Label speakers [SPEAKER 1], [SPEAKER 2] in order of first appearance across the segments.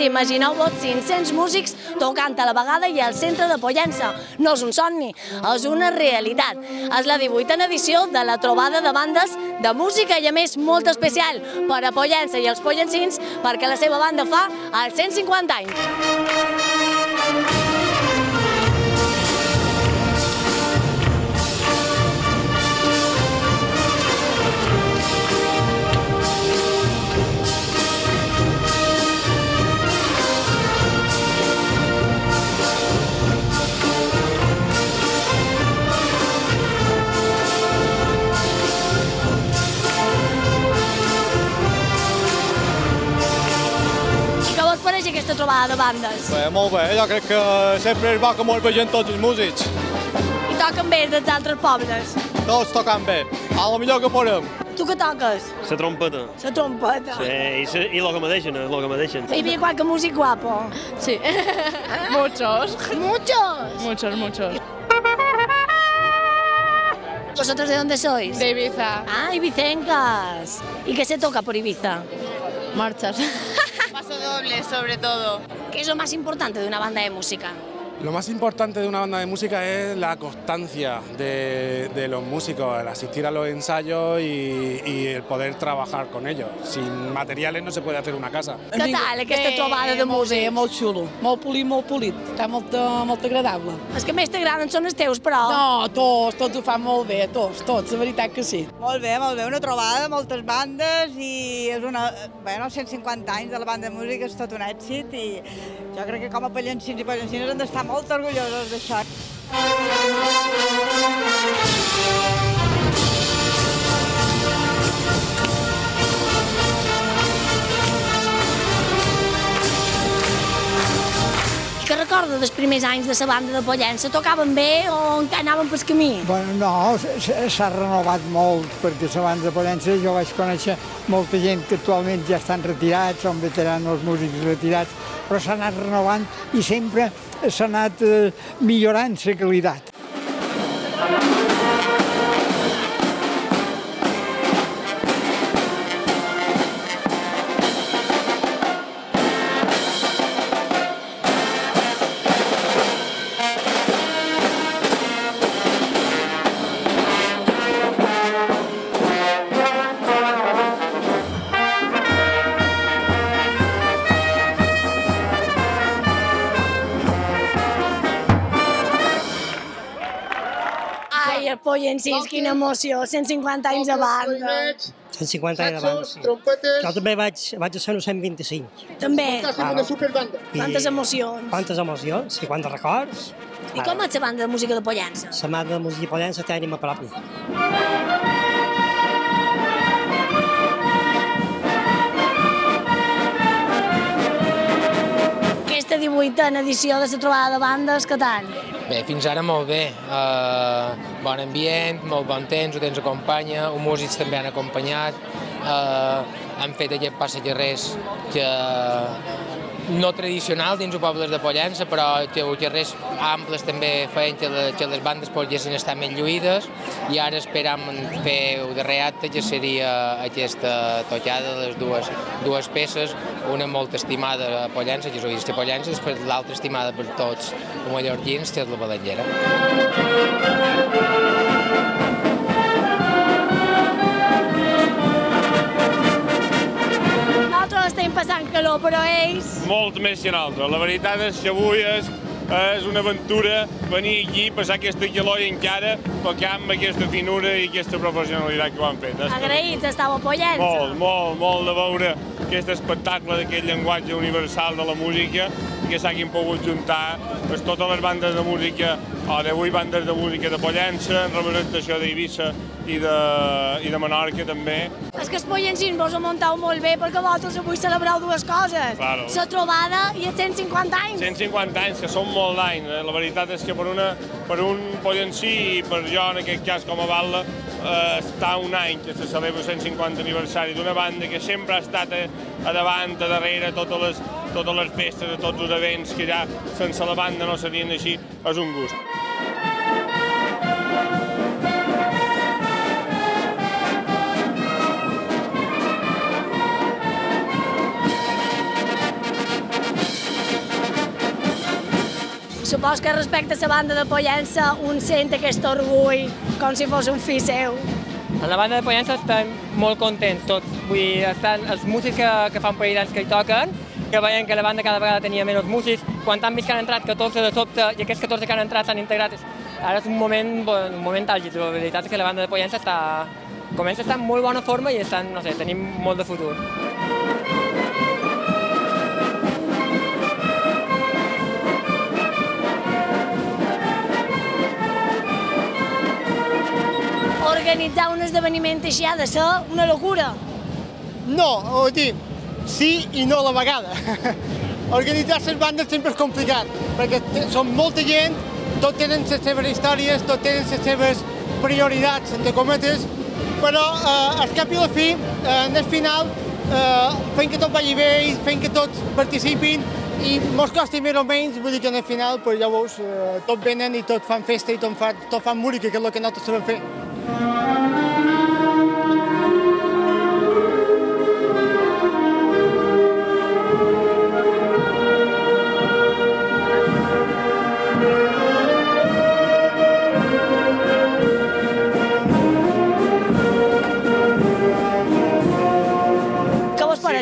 [SPEAKER 1] imagineu-vos 500 músics tocant a la vegada i al centre de Pollença. No és un somni, és una realitat. És la 18a edició de la trobada de bandes de música i a més molt especial per a Pollença i els pollencins perquè la seva banda fa els 150 anys. Aquesta trobada de bandes?
[SPEAKER 2] Bé, molt bé, jo crec que sempre és bo que molt vegin tots els músics.
[SPEAKER 1] I toquen bé dels altres pobles?
[SPEAKER 2] Tots tocant bé, a lo millor que podem.
[SPEAKER 1] Tu què toques?
[SPEAKER 3] La trompeta.
[SPEAKER 1] La trompeta?
[SPEAKER 3] Sí, i lo que me deixen, lo que me deixen.
[SPEAKER 1] Hi havia qualque músic guapo?
[SPEAKER 4] Sí. Muchos.
[SPEAKER 1] ¿Muchos?
[SPEAKER 4] Muchos.
[SPEAKER 1] ¿Vosotros de dónde sois?
[SPEAKER 4] De Ibiza.
[SPEAKER 1] Ah, ibicencas. ¿Y qué se toca por Ibiza?
[SPEAKER 4] Marchas.
[SPEAKER 5] Paso doble, sobre todo.
[SPEAKER 1] ¿Qué es lo más importante de una banda de música?
[SPEAKER 6] Lo más importante de una banda de música es la constancia de los músicos, el asistir a los ensayos y el poder trabajar con ellos. Sin materiales no se puede hacer una casa.
[SPEAKER 1] Què tal aquesta trobada de músics?
[SPEAKER 4] Molt xulo, molt polit, està molt agradable.
[SPEAKER 1] Els que més t'agraden són els teus, però...
[SPEAKER 4] No, tots ho fan molt bé, tots, la veritat que sí.
[SPEAKER 5] Molt bé, una trobada de moltes bandes i és una... Bueno, 150 anys de la banda de música és tot un èxit i jo crec que com a pollencins i pollencines hem d'estar molt orgullosos d'això.
[SPEAKER 1] Què recorda dels primers anys de la banda de Pollença? Tocaven bé o encara anaven pel camí?
[SPEAKER 7] Bueno, no, s'ha renovat molt perquè la banda de Pollença jo vaig conèixer molta gent que actualment ja estan retirats, són veteranos músics retirats, però s'ha anat renovant i sempre s'ha anat millorant la qualitat.
[SPEAKER 1] Pollencins, quina emoció, 150 anys de banda.
[SPEAKER 8] 150 anys de banda, sí. Jo també vaig a ser un 125.
[SPEAKER 1] També?
[SPEAKER 8] Claro.
[SPEAKER 1] Quantes emocions.
[SPEAKER 8] Quantes emocions i quants records.
[SPEAKER 1] I com és la banda de música de Pollença?
[SPEAKER 8] La banda de música de Pollença té ànima pròpia.
[SPEAKER 1] Aquesta 18a edició de la trobada de bandes, què tal?
[SPEAKER 9] Bé, fins ara molt bé. Bon ambient, molt bon temps, ho tens acompanya, els músics també han acompanyat, han fet aquest passacarrers que no tradicional dins els pobles de Pollença, però que els carrers amples també feien que les bandes poguessin estar més lluïdes i ara esperam fer el darrer acte, que seria aquesta tocada de les dues peces, una molt estimada a Pollença, que és l'Oís de Pollença, després l'altra estimada per tots els mallorquins, que és la Balanguera.
[SPEAKER 1] Estem passant calor, però ells...
[SPEAKER 10] Molt més que nosaltres. La veritat és que avui és una aventura venir aquí, passar aquesta calor i encara tocar amb aquesta finura i aquesta professionalitat que ho han fet.
[SPEAKER 1] Agraïts, estàu a Pollença.
[SPEAKER 10] Molt de veure aquest espectacle d'aquest llenguatge universal de la música que s'hagin pogut juntar totes les bandes de música, o d'avui bandes de música de Pollença, en representació d'Eivissa i de Menorca també.
[SPEAKER 1] És que els pollencins vos ho muntau molt bé perquè vosaltres avui celebreu dues coses. La trobada i els 150 anys.
[SPEAKER 10] 150 anys, que són molt d'anys. La veritat és que per un pollencí i per jo, en aquest cas com a Batlle, està un any que se celebra el 150 aniversari d'una banda que sempre ha estat a davant, a darrere, totes les festes, tots els events que ja sense la banda no serien així, és un gust.
[SPEAKER 1] supos que respecte a la banda de Pollença un sent aquest orgull com si fos un fill seu.
[SPEAKER 11] En la banda de Pollença estem molt contents tots. Vull dir, estan els músics que fan parell d'anys que hi toquen, que veiem que la banda cada vegada tenia menys músics. Quan han vist que han entrat 14 de sobte i aquests 14 que han entrat s'han integrat, ara és un moment àlgid. La veritat és que la banda de Pollença comença a estar en molt bona forma i tenim molt de futur.
[SPEAKER 1] Organitzar un esdeveniment així ha de ser una locura.
[SPEAKER 12] No, vull dir, sí i no a la vegada. Organitzar les bandes sempre és complicat, perquè són molta gent, tots tenen les seves històries, tots tenen les seves prioritats, entre cometes, però al cap i a la fi, en el final, fent que tot vagi bé i fent que tots participin, i mos costi més o menys, vull dir que en el final, ja veus, tots venen i tots fan festa i tot fan música, que és el que nosaltres sabem fer.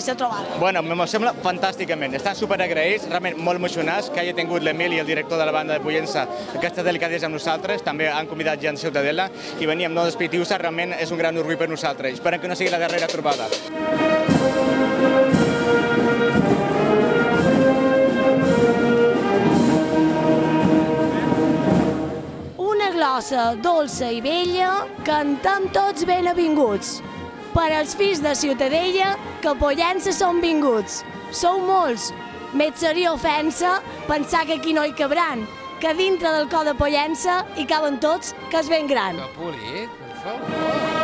[SPEAKER 1] Aquesta trobada?
[SPEAKER 13] Bueno, me sembla fantàsticament. Estan superagraïts, realment molt emocionats que hagi tingut l'Emili, el director de la banda de Pollença, aquesta delicadesa amb nosaltres. També han convidat gent de Ciutadella i veníem no despitius-se, realment és un gran orgull per nosaltres. Esperem que no sigui la darrera trobada.
[SPEAKER 1] Una glossa dolça i vella, cantem tots ben avinguts. Per als fills de Ciutadella, que a Pollença són vinguts. Sou molts. Més seria ofensa pensar que aquí no hi cabran, que dintre del cor de Pollença hi caben tots, que és ben gran.
[SPEAKER 9] Que polit, per favor.